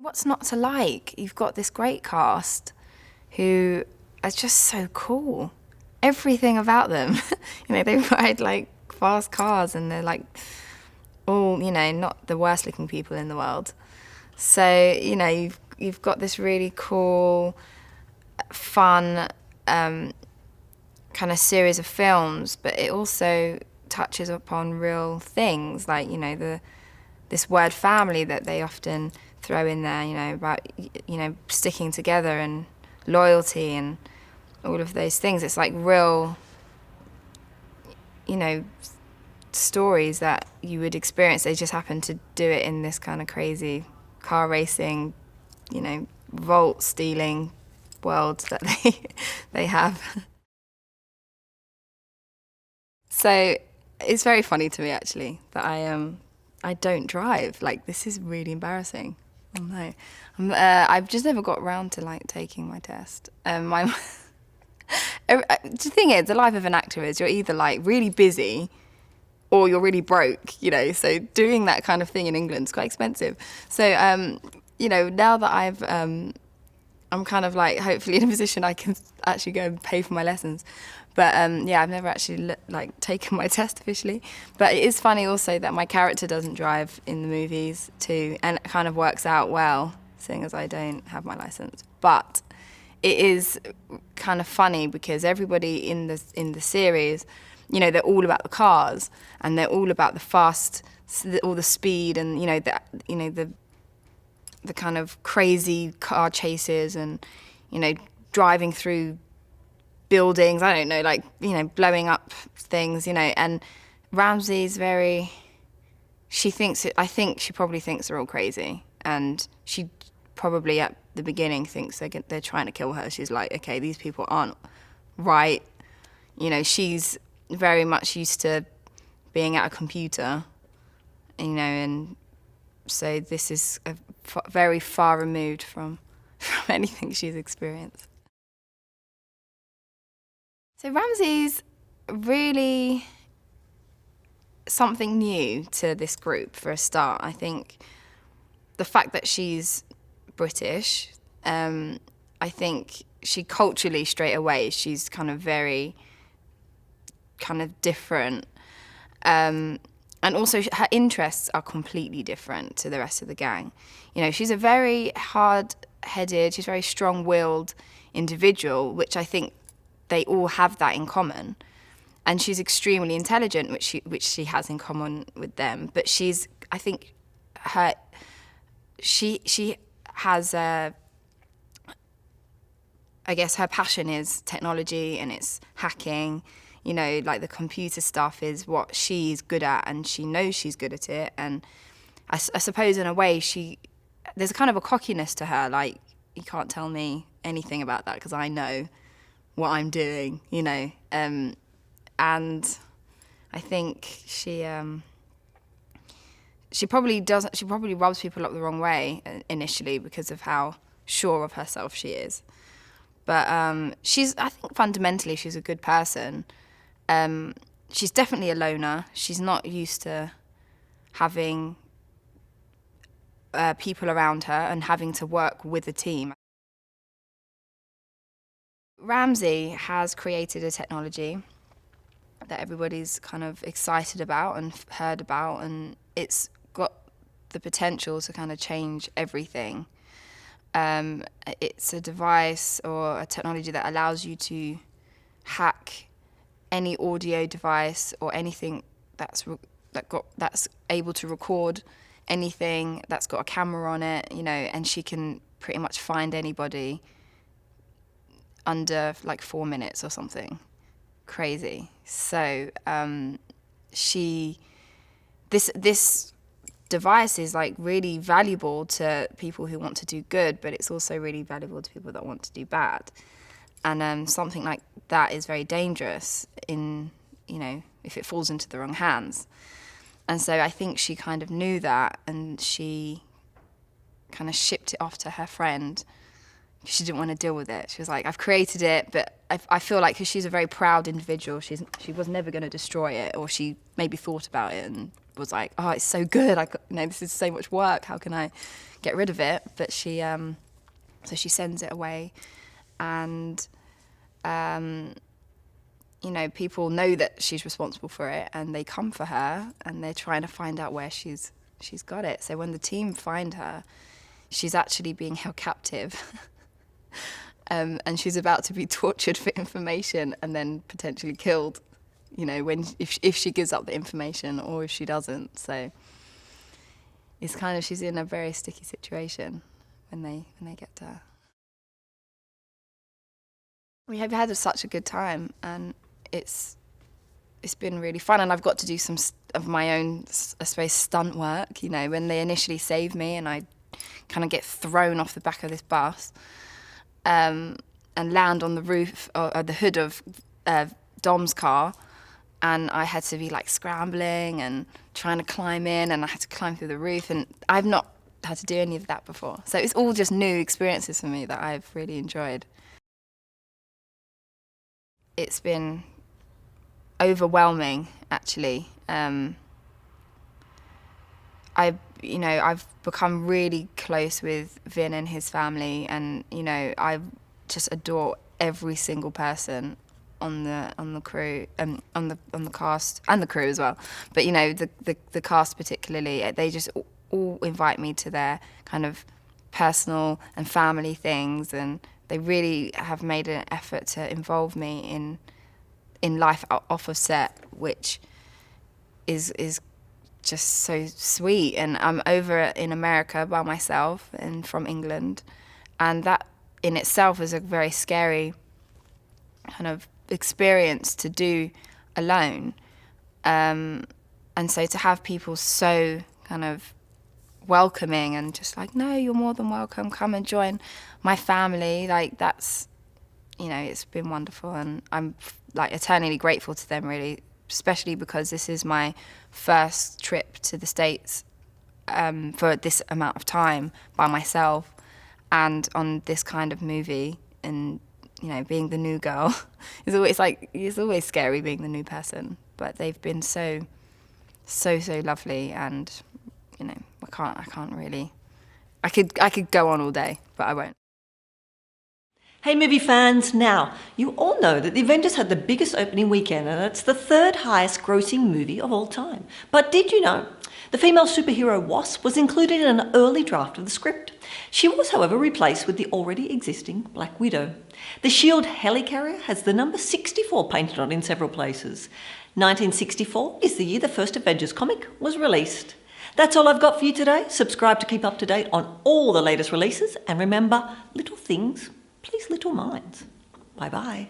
what's not to like? You've got this great cast who are just so cool. Everything about them. They ride like fast cars and they're like all, not the worst looking people in the world. So, you've got this really cool, fun kind of series of films, but it also touches upon real things like, this word family that they often throw in there, about, sticking together and loyalty and all of those things. It's like real, stories that you would experience. They just happen to do it in this kind of crazy car racing, vault stealing world that they have. So it's very funny to me actually that I don't drive. Like, this is really embarrassing. Oh no, I've just never got around to like taking my test. The thing is, the life of an actor is you're either like really busy or you're really broke, so doing that kind of thing in England is quite expensive. So, now that I'm kind of like hopefully in a position I can actually go and pay for my lessons. But I've never actually taken my test officially. But it is funny also that my character doesn't drive in the movies too, and it kind of works out well, seeing as I don't have my license. But it is kind of funny because everybody in the series, they're all about the cars and they're all about the fast, all the speed and the kind of crazy car chases and driving through buildings. I don't know, blowing up things. And Ramsey's I think she probably thinks they're all crazy, and she probably at the beginning thinks they're trying to kill her. She's like, okay, these people aren't right. She's very much used to being at a computer, and so this is very far removed from anything she's experienced. So Ramsey's really something new to this group for a start. I think the fact that she's British, I think she culturally straight away, she's kind of very kind of different. And also her interests are completely different to the rest of the gang. She's a very hard-headed, she's a very strong-willed individual, which I think they all have that in common. And she's extremely intelligent, which she has in common with them. But I think she has I guess her passion is technology and it's hacking. Like the computer stuff is what she's good at, and she knows she's good at it. And I suppose in a way there's a kind of a cockiness to her, like, you can't tell me anything about that because I know what I'm doing, and I think she probably rubs people up the wrong way initially because of how sure of herself she is. But I think fundamentally she's a good person. She's definitely a loner. She's not used to having people around her and having to work with a team. Ramsey has created a technology that everybody's kind of excited about and heard about, and it's got the potential to kind of change everything. It's a device or a technology that allows you to hack any audio device or anything that's able to record anything that's got a camera on it, and she can pretty much find anybody under like 4 minutes or something crazy. So this device is like really valuable to people who want to do good, but it's also really valuable to people that want to do bad. And something like that is very dangerous if it falls into the wrong hands. And so I think she kind of knew that, and she kind of shipped it off to her friend she didn't want to deal with it. She was like, I've created it, but I feel like because she's a very proud individual, she was never going to destroy it, or she maybe thought about it and was like, oh, it's so good. This is so much work. How can I get rid of it? But so she sends it away, and people know that she's responsible for it, and they come for her, and they're trying to find out where she's got it. So when the team find her, she's actually being held captive. And she's about to be tortured for information and then potentially killed, if she gives up the information or if she doesn't. So it's she's in a very sticky situation when they get to her. We have had such a good time, and it's been really fun, and I've got to do some of my own, I suppose, stunt work. When they initially save me and I kind of get thrown off the back of this bus and land on the roof or the hood of Dom's car, and I had to be like scrambling and trying to climb in, and I had to climb through the roof, and I've not had to do any of that before. So it's all just new experiences for me that I've really enjoyed. It's been overwhelming, actually. I've become really close with Vin and his family, and I just adore every single person on the crew, on the cast and the crew as well. But the cast particularly, they just all invite me to their kind of personal and family things, and they really have made an effort to involve me in life off of set, which is just so sweet. And I'm over in America by myself and from England, and that in itself is a very scary kind of experience to do alone. And so to have people so kind of welcoming and just like, no, you're more than welcome, come and join my family, like that's, it's been wonderful, and I'm like eternally grateful to them, really, especially because this is my first trip to the States for this amount of time by myself and on this kind of movie. And being the new girl is always it's always scary being the new person, but they've been so lovely, and I can't really, I could go on all day, but I won't. Hey movie fans, now, you all know that The Avengers had the biggest opening weekend, and it's the third highest grossing movie of all time. But did you know the female superhero Wasp was included in an early draft of the script? She was, however, replaced with the already existing Black Widow. The SHIELD helicarrier has the number 64 painted on it in several places. 1964 is the year the first Avengers comic was released. That's all I've got for you today. Subscribe to keep up to date on all the latest releases, and remember, little things please little minds. Bye-bye.